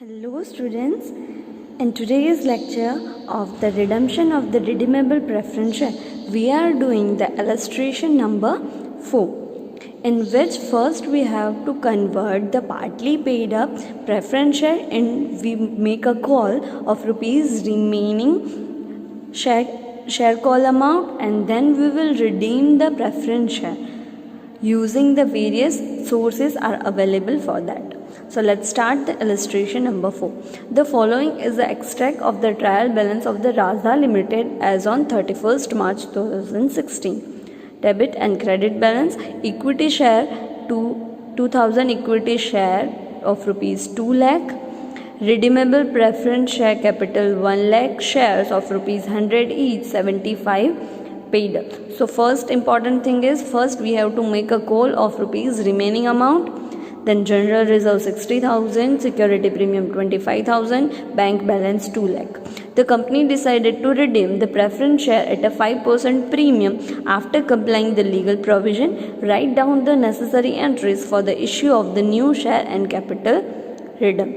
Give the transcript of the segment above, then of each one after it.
Hello students, in today's lecture of the redemption of the redeemable preference share, we are doing the illustration number 4, in which first we have to convert the partly paid up preference share and we make a call of rupees remaining share call amount, and then we will redeem the preference share using the various sources are available for that. So let's start the illustration number 4. The following is the extract of the trial balance of the Raza Limited as on 31st March 2016. Debit and credit balance: equity share to 2000 equity share of rupees 2 lakh, redeemable preference share capital 1 lakh, shares of rupees 100 each, 75 paid up. So first important thing is, first we have to make a call of rupees remaining amount, then general reserve 60,000, security premium 25,000, bank balance 2 lakh. The company decided to redeem the preference share at a 5% premium after complying the legal provision. Write down the necessary entries for the issue of the new share and capital redeem.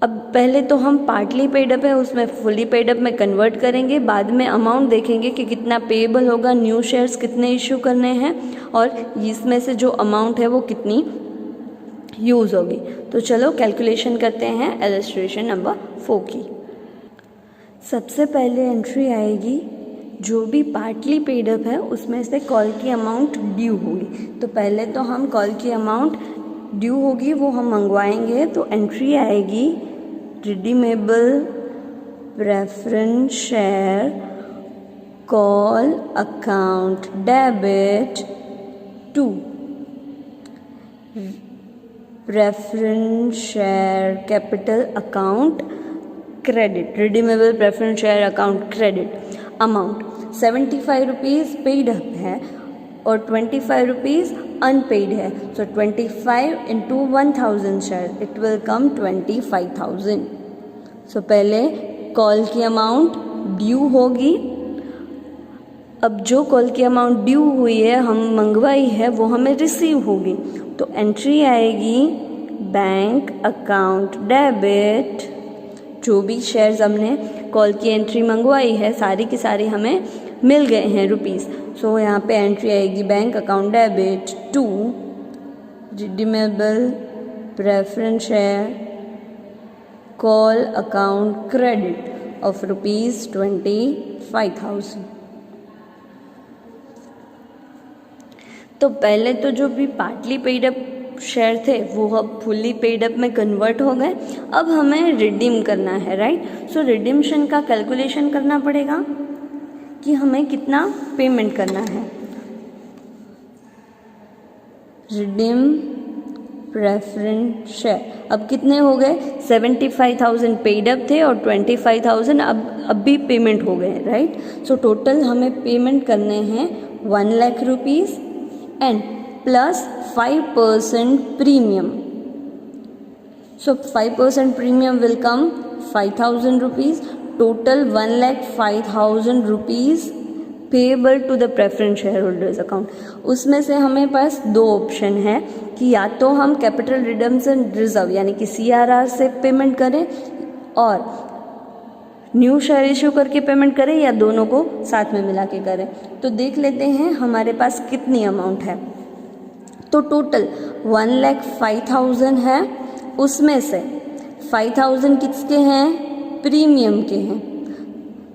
अब पहले तो हम partly paid up है उसमें fully paid up में convert करेंगे, बाद में अमाउंट देखेंगे कि कितना पेएबल होगा, न्यू शेयर्स कितने इशू करने हैं और इसमें से जो अमाउंट है वो कितनी यूज़ होगी. तो चलो कैलकुलेशन करते हैं इलस्ट्रेशन नंबर 4 की. सबसे पहले एंट्री आएगी जो भी पार्टली पेड अप है उसमें से कॉल की अमाउंट ड्यू होगी. तो पहले तो हम कॉल की अमाउंट ड्यू होगी वो हम मंगवाएंगे. तो एंट्री आएगी redeemable preference share call account debit to preference share capital account credit. Redeemable preference share account credit amount 75 rupees paid up है और 25 रुपीज़ अनपेड है. So 25 into 1000 share it will come 25,000. So पहले call की amount due होगी. अब जो call की amount due हुई है हम मंगवाई है वो हमें रिसीव होगी. तो एंट्री आएगी बैंक अकाउंट डेबिट. जो भी शेयर्स हमने कॉल की एंट्री मंगवाई है सारी की सारी हमें मिल गए हैं रुपीज़. सो यहाँ पे एंट्री आएगी bank account debit to redeemable preference share call account credit of rupees 25,000. तो पहले तो जो भी पार्टली पेड अप शेयर थे वो अब फुल्ली पेड अप में कन्वर्ट हो गए. अब हमें रिडीम करना है, राइट. सो रिडीम्शन का कैलकुलेशन करना पड़ेगा कि हमें कितना पेमेंट करना है. रिडीम प्रेफरेंस शेयर अब कितने हो गए, 75,000 पेड अप थे और 25,000 अब भी पेमेंट हो गए, राइट. सो टोटल हमें पेमेंट करने हैं 1 lakh rupees and plus 5% premium. So 5% premium will come 5,000 rupees. Total 1,05,000 rupees payable to the preference shareholders account. उसमें से हमें पास दो ऑप्शन है कि या तो हम कैपिटल रिडम्पशन रिजर्व यानी कि CRR से पेमेंट करें और न्यू शेयर इशू करके पेमेंट करें या दोनों को साथ में मिला के करें. तो देख लेते हैं हमारे पास कितनी अमाउंट है. तो टोटल 1,05,000 है. उसमें से 5,000 किसके हैं, प्रीमियम के हैं.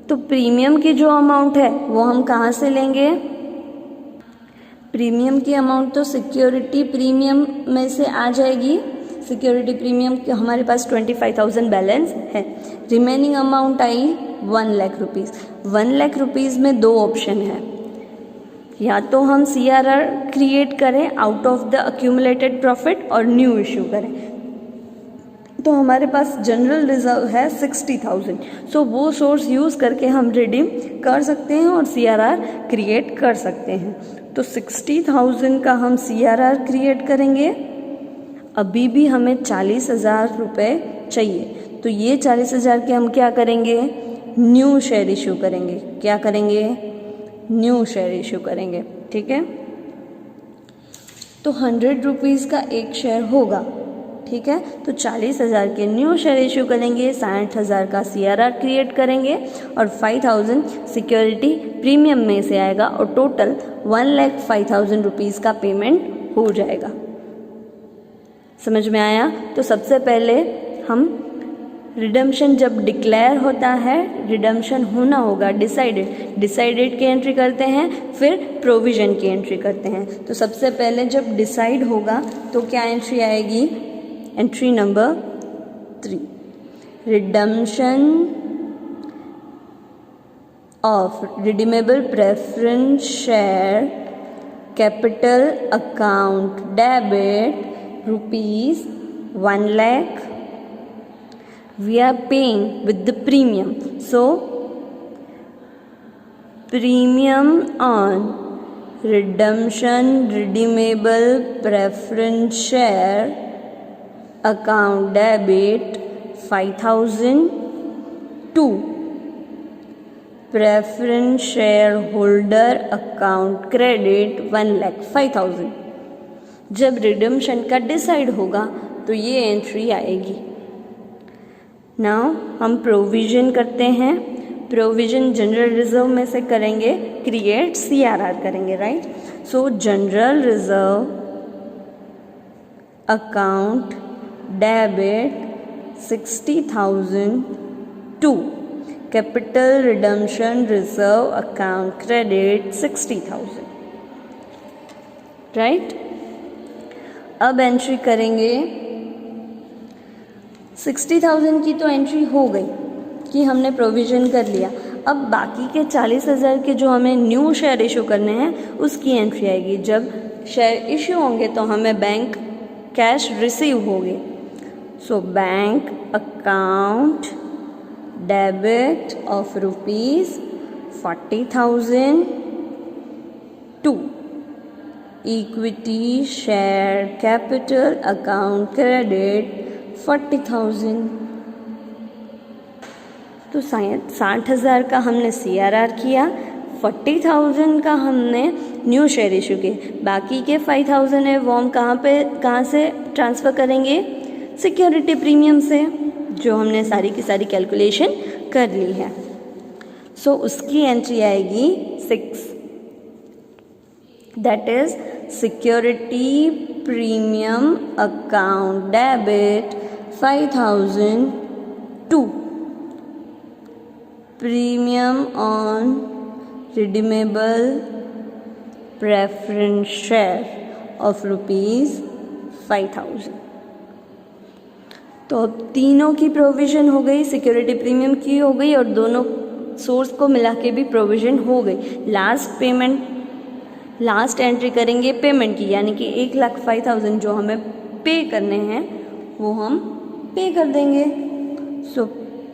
तो प्रीमियम की जो अमाउंट है वो हम कहाँ से लेंगे. प्रीमियम की अमाउंट तो सिक्योरिटी प्रीमियम में से आ जाएगी. सिक्योरिटी प्रीमियम हमारे पास 25,000 बैलेंस है. Remaining amount I 1 lakh rupees. 1 lakh rupees में दो ऑप्शन है, या तो हम CRR क्रिएट करें out of the accumulated profit और न्यू इशू करें. तो हमारे पास जनरल रिजर्व है 60,000. सो वो सोर्स यूज़ करके हम रिडीम कर सकते हैं और CRR क्रिएट कर सकते हैं. तो 60,000 का हम CRR क्रिएट करेंगे. अभी भी हमें 40,000 रुपये चाहिए. तो ये 40,000 के हम क्या करेंगे, न्यू शेयर इशू करेंगे. क्या करेंगे, न्यू शेयर इशू करेंगे, ठीक है. तो 100 रुपीज़ का एक शेयर होगा. ठीक है। तो 40,000 के न्यू शेयर इशू करेंगे, 60,000 का CRR क्रिएट करेंगे और 5,000 सिक्योरिटी प्रीमियम में से आएगा और टोटल 1,05,000 रुपीज़ का पेमेंट हो जाएगा। समझ में आया? तो सबसे पहले हम रिडम्पशन जब डिक्लेयर होता है, रिडम्पशन होना होगा, डिसाइडेड की एंट्री करते हैं, फिर प्रोविज़न की एंट्री करते हैं। तो सबसे पहले जब डिसाइड होगा तो क्या एंट्री आएगी? Entry number 3, redemption of redeemable preference share capital account debit ₹1 lakh we are paying with the premium. So premium on redemption redeemable preference share account debit 5,000 to preference shareholder account credit 1,05,000। जब redemption का decide होगा तो ये entry आएगी। Now हम provision करते हैं। Provision general reserve में से करेंगे, क्रिएट CRR करेंगे, right. So general reserve account debit 60,000 to capital redemption reserve account credit 60,000, right. अब एंट्री करेंगे 60,000 की तो एंट्री हो गई कि हमने प्रोविज़न कर लिया। अब बाकी के 40,000 के जो हमें न्यू शेयर इशू करने हैं उसकी एंट्री आएगी। जब शेयर इशू होंगे तो हमें बैंक कैश रिसीव होंगे। So bank account debit of ₹40,000 to equity share capital account credit 40,000। तो 60,000 का हमने CRR किया, 40,000 का हमने न्यू शेयर इशू किए, बाकी के 5,000 है वो हम कहाँ से ट्रांसफ़र करेंगे? सिक्योरिटी प्रीमियम से, जो हमने सारी की सारी कैलकुलेशन कर ली है। सो उसकी एंट्री आएगी 6, that is security premium account debit 5,000 to premium on redeemable preference share of ₹5,000। तो अब तीनों की प्रोविज़न हो गई, सिक्योरिटी प्रीमियम की हो गई और दोनों सोर्स को मिला के भी प्रोविज़न हो गई। लास्ट एंट्री करेंगे पेमेंट की, यानी कि 1,05,000 जो हमें पे करने हैं वो हम पे कर देंगे। So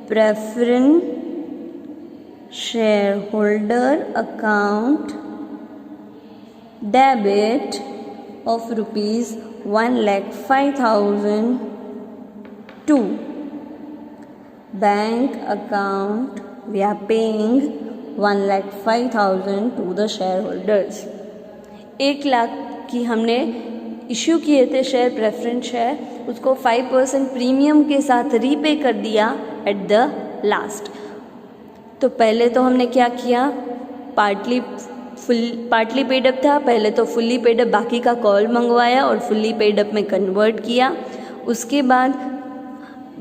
preference share holder account debit of ₹1,05,000 to bank account we are paying 1,05,000 to the share holders. 1 lakh की हमने इशू किए थे शेयर, प्रेफरेंस शेयर, उसको 5% प्रीमियम के साथ रीपे कर दिया एट द लास्ट। तो पहले तो हमने क्या किया, पार्टली पेड अप था, पहले तो फुल्ली पेड अप बाकी का कॉल मंगवाया और फुल्ली पेड अप में कन्वर्ट किया। उसके बाद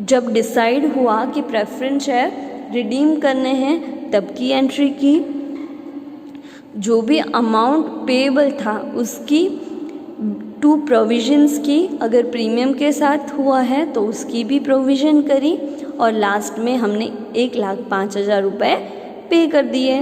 जब डिसाइड हुआ कि प्रेफरेंस शेयर रिडीम करने हैं तब की एंट्री की, जो भी अमाउंट पेएबल था उसकी 2 प्रोविजंस की, अगर प्रीमियम के साथ हुआ है तो उसकी भी प्रोविज़न करी और लास्ट में हमने 1,05,000 रुपये पे कर दिए।